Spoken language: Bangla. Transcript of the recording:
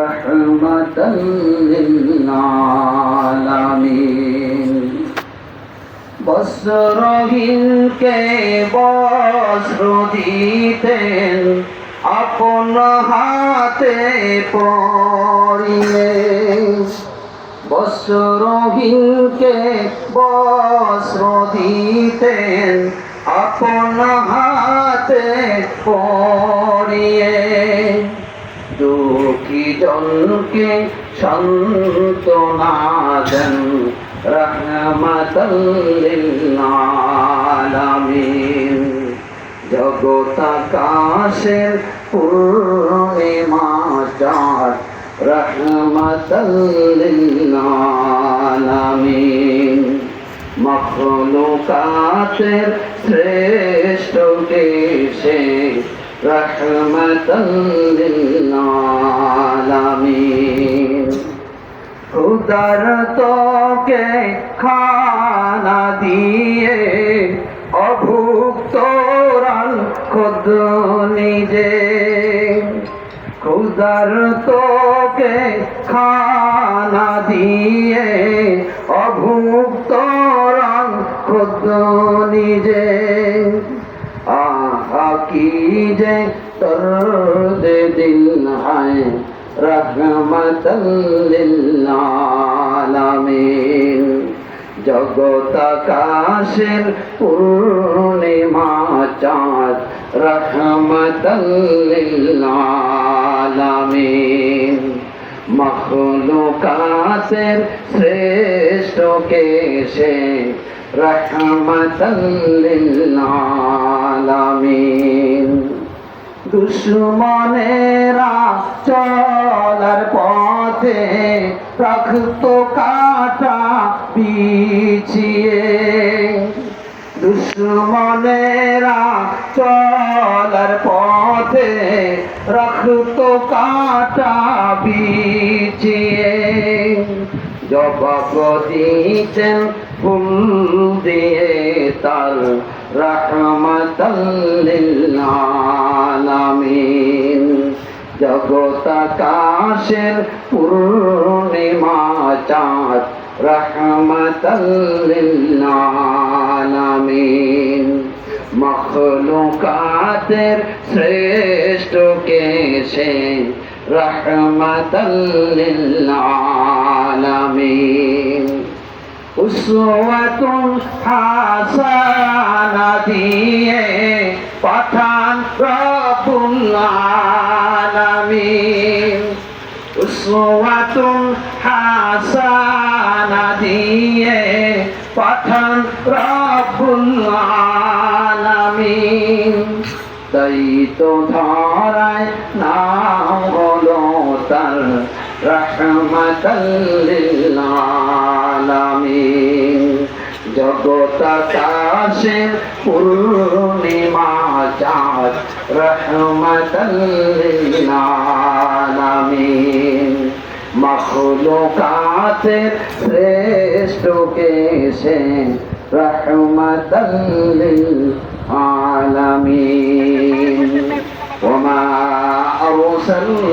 রহমাতাল লিল আলামিন। বস্ত্রহীনকে বস্ত্র দিতেন আপন হাতে পরিয়ে, বস্ত্রহীনকে বস্ত্র দিতেন আপন হাতে পরিয়ে, দুঃখী জনকে সান্ত্বনা দেন রহমাতাল লিল আলামিন। জগৎ আকাশের পূর্ণিমা চাঁদ রহমাতাল লিল আলামিন। মখলুকাতের শ্রেষ্ঠ দেশে রহমাতাল লিল আলামিন। ক্ষুধার্তকে খানা দিয়ে অভুক্ত রান খোদ নিজে, ক্ষুধার্তকে খানা দিয়ে অভুক্ত রান খোদ নিজে। আহা কি যে দর্দ দিল হায় রহমাতাল লিল আলামিন। জগৎ আকাশের পূর্ণিমা চাঁদ রহমাতাল লিল আলামিন। মখলুকাতের শ্রেষ্ঠ কেশে রহমাতাল লিল আলামিন। দুশ্মনেরা চলার পথে রক্ত কাটা বিছিয়ে, দুশ্মনেরা চলার পথে রক্ত কাটা বিছিয়ে, জবাব দিতেন ফুল দিয়ে তার রহমাতাল লিল আলামিন। জগৎ আকাশের পূর্ণিমা চাঁদ রহমাতাল লিল আলামিন। মখলুকাতের শ্রেষ্ঠ কেশে রহমাতাল লিল আলামিন। উসওয়াতুন হাসানা দিয়ে পাঠান রব্বুল আলামিন। উসওয়াতুন হাসানা দিয়ে পাঠান রব্বুল আলামিন। তাই তো ধরায় নাম হলো তার রহমাতাল লিল আলামিন। জগৎ আকাশের পূর্ণিমা চাঁদ রহমাতাল লিল আলামিন। মখলুকাতের শ্রেষ্ঠ কেশে রহমাতাল লিল আলামিন। ওয়া মা আরসাল